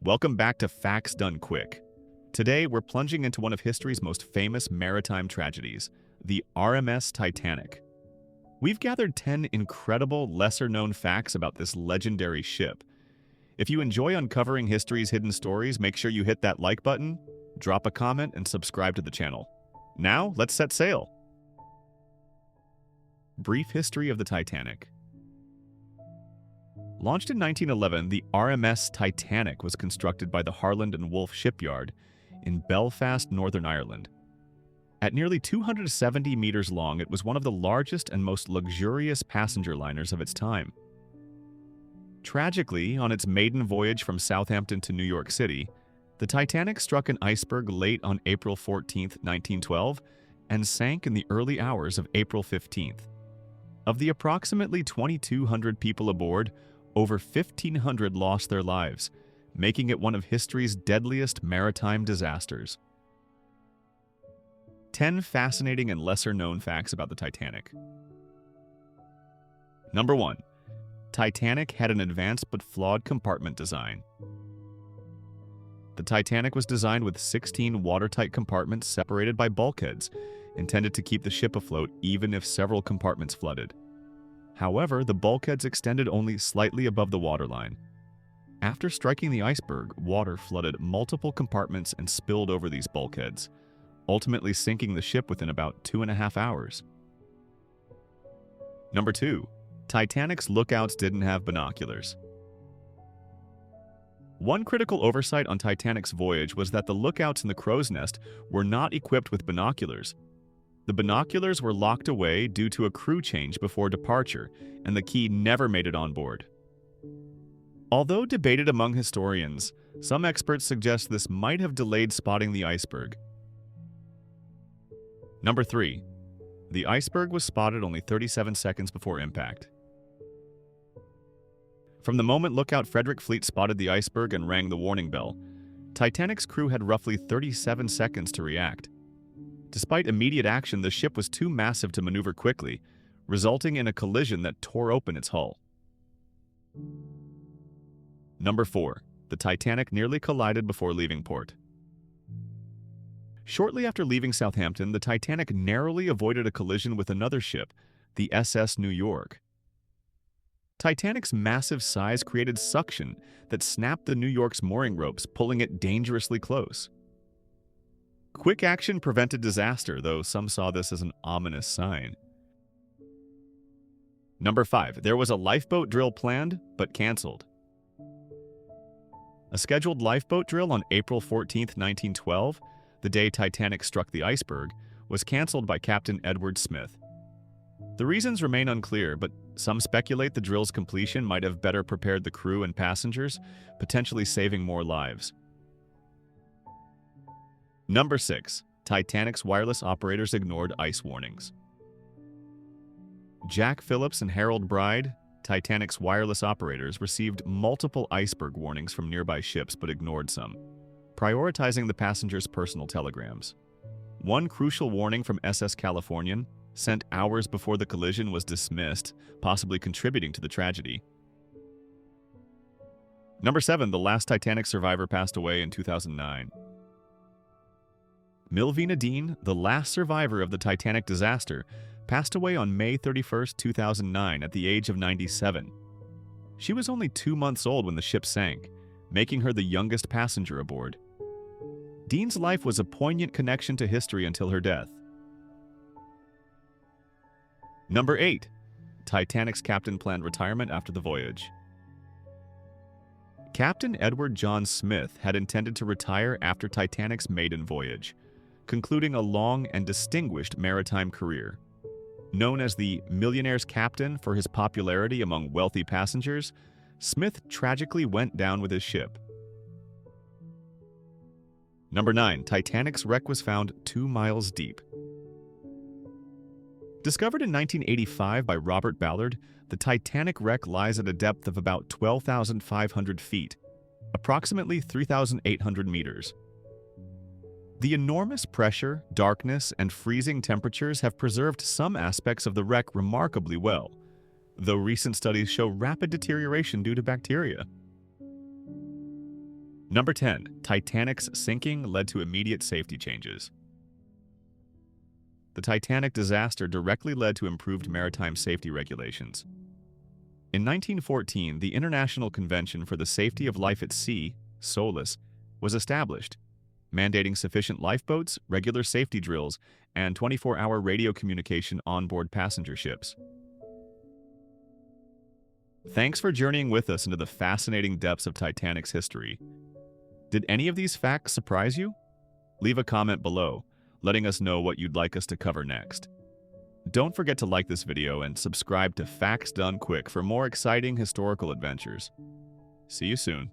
Welcome back to Facts Done Quick. Today, we're plunging into one of history's most famous maritime tragedies, the RMS Titanic. We've gathered 10 incredible, lesser-known facts about this legendary ship. If you enjoy uncovering history's hidden stories, make sure you hit that like button, drop a comment, and subscribe to the channel. Now, let's set sail. Brief history of the Titanic. Launched in 1911, the RMS Titanic was constructed by the Harland and Wolff shipyard in Belfast, Northern Ireland. At nearly 270 meters long, it was one of the largest and most luxurious passenger liners of its time. Tragically, on its maiden voyage from Southampton to New York City, the Titanic struck an iceberg late on April 14, 1912, and sank in the early hours of April 15. Of the approximately 2,200 people aboard, over 1,500 lost their lives, making it one of history's deadliest maritime disasters. 10 fascinating and lesser-known facts about the Titanic. Number 1. Titanic had an advanced but flawed compartment design. The Titanic was designed with 16 watertight compartments separated by bulkheads, intended to keep the ship afloat even if several compartments flooded. However, the bulkheads extended only slightly above the waterline. After striking the iceberg, water flooded multiple compartments and spilled over these bulkheads, ultimately sinking the ship within about 2.5 hours. Number 2. Titanic's lookouts didn't have binoculars. One critical oversight on Titanic's voyage was that the lookouts in the crow's nest were not equipped with binoculars. The binoculars were locked away due to a crew change before departure, and the key never made it on board. Although debated among historians, some experts suggest this might have delayed spotting the iceberg. Number 3. The iceberg was spotted only 37 seconds before impact. From the moment lookout Frederick Fleet spotted the iceberg and rang the warning bell, Titanic's crew had roughly 37 seconds to react. Despite immediate action, the ship was too massive to maneuver quickly, resulting in a collision that tore open its hull. Number 4. The Titanic nearly collided before leaving port. Shortly after leaving Southampton, the Titanic narrowly avoided a collision with another ship, the SS New York. Titanic's massive size created suction that snapped the New York's mooring ropes, pulling it dangerously close. Quick action prevented disaster, though some saw this as an ominous sign. Number 5. There was a lifeboat drill planned, but canceled. A scheduled lifeboat drill on April 14, 1912, the day Titanic struck the iceberg, was canceled by Captain Edward Smith. The reasons remain unclear, but some speculate the drill's completion might have better prepared the crew and passengers, potentially saving more lives. Number 6. Titanic's wireless operators ignored ice warnings. Jack Phillips and Harold Bride, Titanic's wireless operators, received multiple iceberg warnings from nearby ships but ignored some, prioritizing the passengers' personal telegrams. One crucial warning from SS Californian, sent hours before the collision, was dismissed, possibly contributing to the tragedy. Number 7. The last Titanic survivor passed away in 2009. Milvina Dean, the last survivor of the Titanic disaster, passed away on May 31, 2009 at the age of 97. She was only 2 months old when the ship sank, making her the youngest passenger aboard. Dean's life was a poignant connection to history until her death. Number 8. Titanic's captain planned retirement after the voyage. Captain Edward John Smith had intended to retire after Titanic's maiden voyage, concluding a long and distinguished maritime career. Known as the millionaire's captain for his popularity among wealthy passengers, Smith tragically went down with his ship. Number 9. Titanic's wreck was found 2 miles deep. Discovered in 1985 by Robert Ballard, the Titanic wreck lies at a depth of about 12,500 feet, approximately 3,800 meters. The enormous pressure, darkness, and freezing temperatures have preserved some aspects of the wreck remarkably well, though recent studies show rapid deterioration due to bacteria. Number 10. Titanic's sinking led to immediate safety changes. The Titanic disaster directly led to improved maritime safety regulations. In 1914, the International Convention for the Safety of Life at Sea, SOLAS, was established, mandating sufficient lifeboats, regular safety drills, and 24-hour radio communication on board passenger ships. Thanks for journeying with us into the fascinating depths of Titanic's history. Did any of these facts surprise you? Leave a comment below, letting us know what you'd like us to cover next. Don't forget to like this video and subscribe to Facts Done Quick for more exciting historical adventures. See you soon.